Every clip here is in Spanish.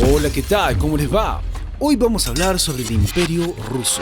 Hola, ¿qué tal? ¿Cómo les va? Hoy vamos a hablar sobre el Imperio Ruso.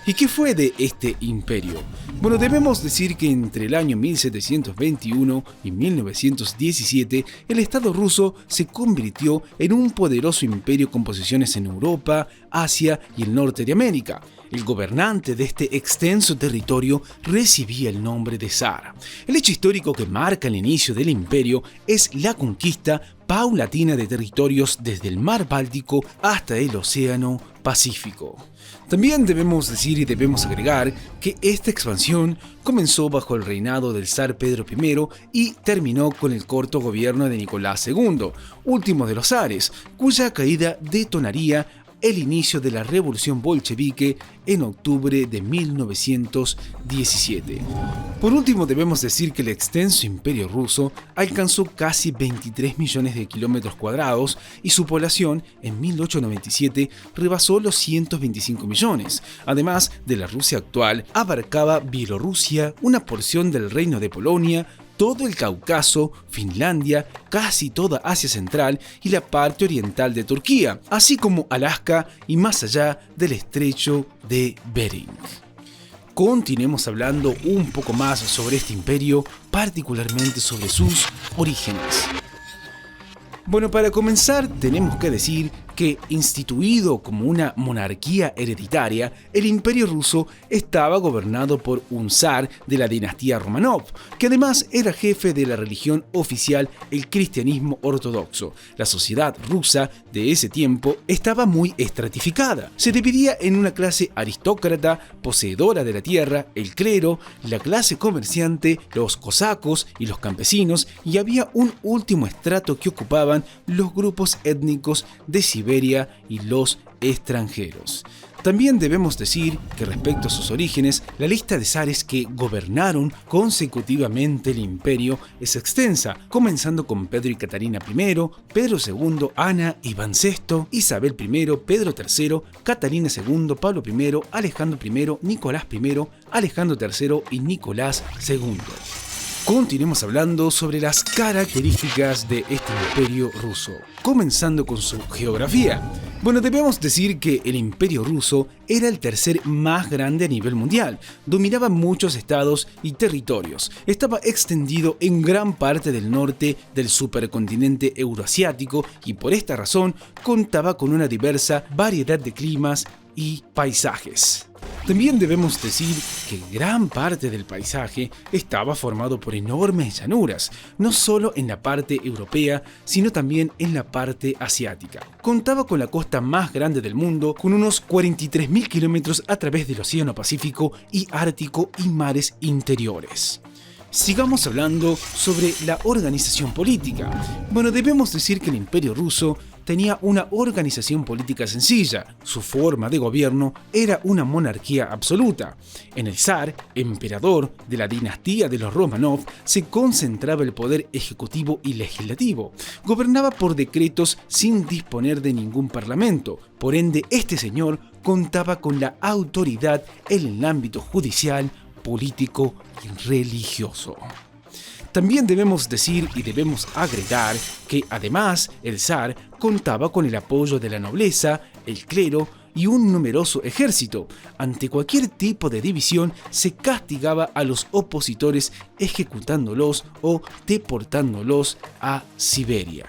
¿Y qué fue de este imperio? Bueno, debemos decir que entre el año 1721 y 1917, el Estado ruso se convirtió en un poderoso imperio con posesiones en Europa, Asia y el norte de América. El gobernante de este extenso territorio recibía el nombre de zar. El hecho histórico que marca el inicio del imperio es la conquista paulatina de territorios desde el mar Báltico hasta el Océano Pacífico. También debemos decir y debemos agregar que esta expansión comenzó bajo el reinado del zar Pedro I y terminó con el corto gobierno de Nicolás II, último de los zares, cuya caída detonaría el inicio de la revolución bolchevique en octubre de 1917. Por último, debemos decir que el extenso imperio ruso alcanzó casi 23 millones de kilómetros cuadrados y su población en 1897 rebasó los 125 millones. Además de la Rusia actual, abarcaba Bielorrusia, una porción del Reino de Polonia, todo el Cáucaso, Finlandia, casi toda Asia Central y la parte oriental de Turquía, así como Alaska y más allá del estrecho de Bering. Continuemos hablando un poco más sobre este imperio, particularmente sobre sus orígenes. Bueno, para comenzar tenemos que decir que, instituido como una monarquía hereditaria, el Imperio Ruso estaba gobernado por un zar de la dinastía Romanov, que además era jefe de la religión oficial, el cristianismo ortodoxo. La sociedad rusa de ese tiempo estaba muy estratificada. Se dividía en una clase aristócrata, poseedora de la tierra, el clero, la clase comerciante, los cosacos y los campesinos, y había un último estrato que ocupaban los grupos étnicos de Siberia y los extranjeros. También debemos decir que respecto a sus orígenes, la lista de zares que gobernaron consecutivamente el imperio es extensa, comenzando con Pedro y Catarina I, Pedro II, Ana, Iván VI, Isabel I, Pedro III, Catalina II, Pablo I, Alejandro I, Nicolás I, Alejandro III y Nicolás II. Continuemos hablando sobre las características de este imperio ruso, comenzando con su geografía. Bueno, debemos decir que el imperio ruso era el tercer más grande a nivel mundial, dominaba muchos estados y territorios, estaba extendido en gran parte del norte del supercontinente euroasiático y por esta razón contaba con una diversa variedad de climas y paisajes. También debemos decir que gran parte del paisaje estaba formado por enormes llanuras, no solo en la parte europea, sino también en la parte asiática. Contaba con la costa más grande del mundo, con unos 43.000 kilómetros a través del Océano Pacífico y Ártico y mares interiores. Sigamos hablando sobre la organización política. Bueno, debemos decir que el Imperio Ruso tenía una organización política sencilla. Su forma de gobierno era una monarquía absoluta. En el zar, emperador de la dinastía de los Romanov, se concentraba el poder ejecutivo y legislativo. Gobernaba por decretos sin disponer de ningún parlamento. Por ende, este señor contaba con la autoridad en el ámbito judicial, político y religioso. También debemos decir y debemos agregar que además el zar contaba con el apoyo de la nobleza, el clero y un numeroso ejército. Ante cualquier tipo de división se castigaba a los opositores ejecutándolos o deportándolos a Siberia.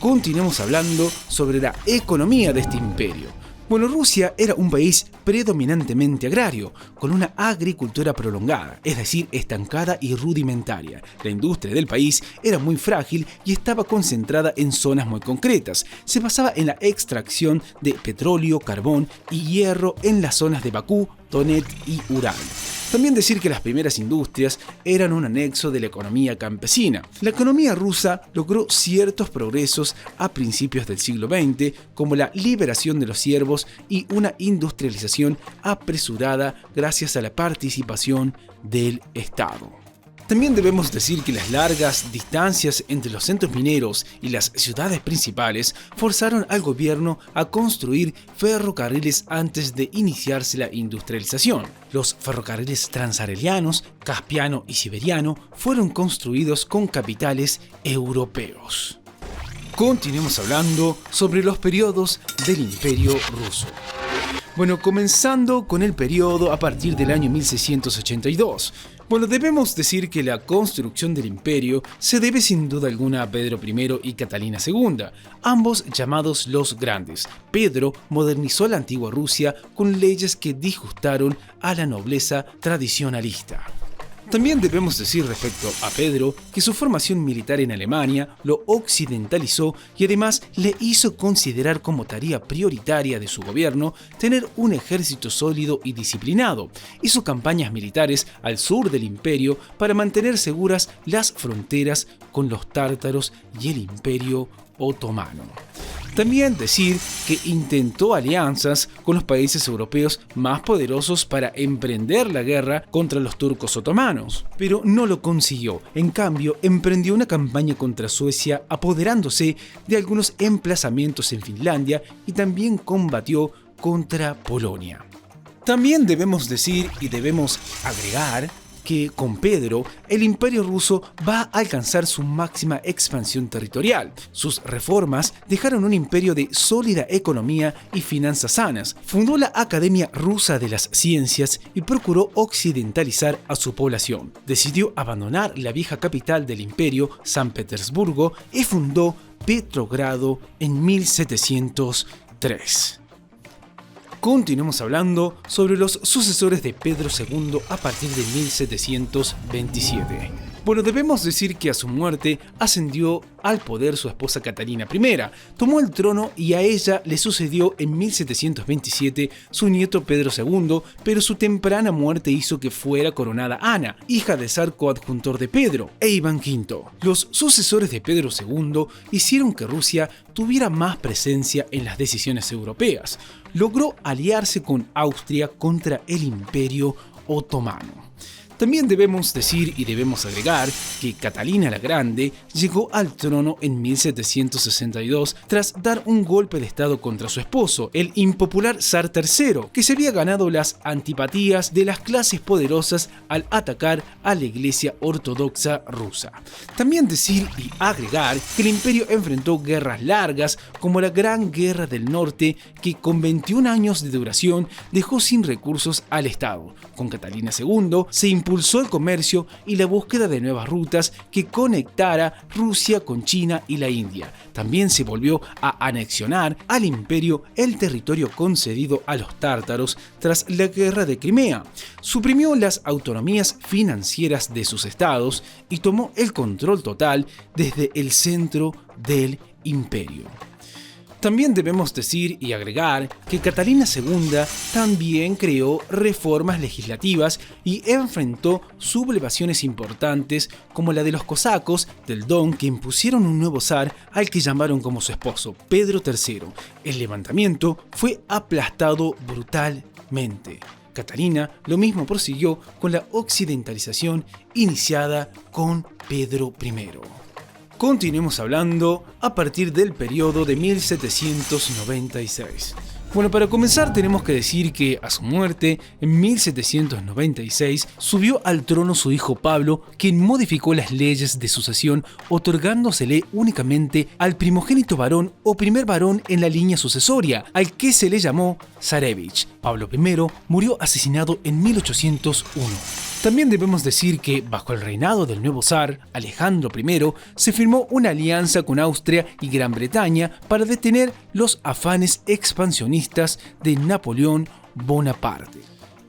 Continuemos hablando sobre la economía de este imperio. Bueno, Rusia era un país predominantemente agrario, con una agricultura prolongada, es decir, estancada y rudimentaria. La industria del país era muy frágil y estaba concentrada en zonas muy concretas. Se basaba en la extracción de petróleo, carbón y hierro en las zonas de Bakú, Donetsk y Ural. También decir que las primeras industrias eran un anexo de la economía campesina. La economía rusa logró ciertos progresos a principios del siglo XX, como la liberación de los siervos y una industrialización apresurada gracias a la participación del Estado. También debemos decir que las largas distancias entre los centros mineros y las ciudades principales forzaron al gobierno a construir ferrocarriles antes de iniciarse la industrialización. Los ferrocarriles transarelianos, caspiano y siberiano fueron construidos con capitales europeos. Continuemos hablando sobre los periodos del Imperio Ruso. Bueno, comenzando con el periodo a partir del año 1682. Bueno, debemos decir que la construcción del imperio se debe sin duda alguna a Pedro I y Catalina II, ambos llamados los Grandes. Pedro modernizó la antigua Rusia con leyes que disgustaron a la nobleza tradicionalista. También debemos decir respecto a Pedro que su formación militar en Alemania lo occidentalizó y además le hizo considerar como tarea prioritaria de su gobierno tener un ejército sólido y disciplinado. Hizo campañas militares al sur del imperio para mantener seguras las fronteras con los tártaros y el imperio otomano. También decir que intentó alianzas con los países europeos más poderosos para emprender la guerra contra los turcos otomanos, pero no lo consiguió. En cambio, emprendió una campaña contra Suecia, apoderándose de algunos emplazamientos en Finlandia y también combatió contra Polonia. También debemos decir y debemos agregar que con Pedro, el Imperio Ruso va a alcanzar su máxima expansión territorial. Sus reformas dejaron un imperio de sólida economía y finanzas sanas. Fundó la Academia Rusa de las Ciencias y procuró occidentalizar a su población. Decidió abandonar la vieja capital del imperio, San Petersburgo, y fundó Petrogrado en 1703. Continuemos hablando sobre los sucesores de Pedro II a partir de 1727. Bueno, debemos decir que a su muerte ascendió al poder su esposa Catalina I, tomó el trono y a ella le sucedió en 1727 su nieto Pedro II, pero su temprana muerte hizo que fuera coronada Ana, hija del zar coadjutor de Pedro, e Iván V. Los sucesores de Pedro II hicieron que Rusia tuviera más presencia en las decisiones europeas. Logró aliarse con Austria contra el Imperio Otomano. También debemos decir y debemos agregar que Catalina la Grande llegó al trono en 1762 tras dar un golpe de estado contra su esposo, el impopular zar III, que se había ganado las antipatías de las clases poderosas al atacar a la Iglesia Ortodoxa rusa. También decir y agregar que el imperio enfrentó guerras largas como la Gran Guerra del Norte, que con 21 años de duración dejó sin recursos al Estado. Con Catalina II se impulsó el comercio y la búsqueda de nuevas rutas que conectara Rusia con China y la India. También se volvió a anexionar al imperio el territorio concedido a los tártaros tras la guerra de Crimea. Suprimió las autonomías financieras de sus estados y tomó el control total desde el centro del imperio. También debemos decir y agregar que Catalina II también creó reformas legislativas y enfrentó sublevaciones importantes como la de los cosacos del Don, que impusieron un nuevo zar al que llamaron como su esposo, Pedro III. El levantamiento fue aplastado brutalmente. Catalina lo mismo prosiguió con la occidentalización iniciada con Pedro I. Continuemos hablando a partir del periodo de 1796. Bueno, para comenzar tenemos que decir que a su muerte, en 1796, subió al trono su hijo Pablo, quien modificó las leyes de sucesión, otorgándosele únicamente al primogénito varón o primer varón en la línea sucesoria, al que se le llamó Zarevich. Pablo I murió asesinado en 1801. También debemos decir que, bajo el reinado del nuevo zar, Alejandro I, se firmó una alianza con Austria y Gran Bretaña para detener los afanes expansionistas de Napoleón Bonaparte.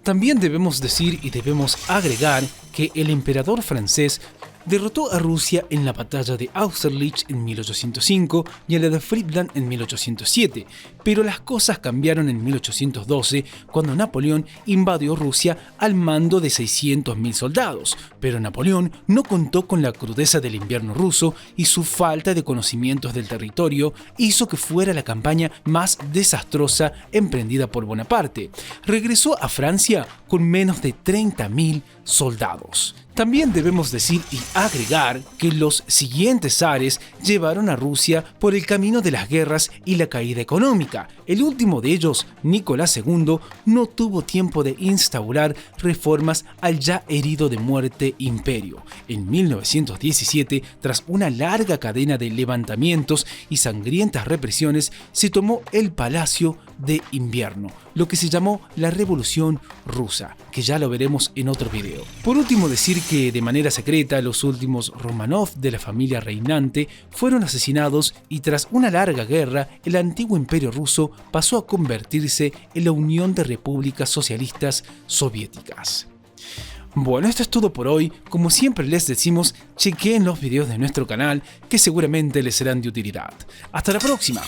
También debemos decir y debemos agregar que el emperador francés derrotó a Rusia en la batalla de Austerlitz en 1805 y en la de Friedland en 1807, pero las cosas cambiaron en 1812 cuando Napoleón invadió Rusia al mando de 600.000 soldados, pero Napoleón no contó con la crudeza del invierno ruso y su falta de conocimientos del territorio hizo que fuera la campaña más desastrosa emprendida por Bonaparte. Regresó a Francia con menos de 30.000 soldados. También debemos decir y agregar que los siguientes zares llevaron a Rusia por el camino de las guerras y la caída económica. República. El último de ellos, Nicolás II, no tuvo tiempo de instaurar reformas al ya herido de muerte imperio. En 1917, tras una larga cadena de levantamientos y sangrientas represiones, se tomó el Palacio de Invierno, lo que se llamó la Revolución Rusa, que ya lo veremos en otro video. Por último, decir que de manera secreta los últimos Romanov de la familia reinante fueron asesinados y tras una larga guerra el antiguo imperio ruso pasó a convertirse en la Unión de Repúblicas Socialistas Soviéticas. Bueno, esto es todo por hoy. Como siempre les decimos, chequeen los videos de nuestro canal que seguramente les serán de utilidad. ¡Hasta la próxima!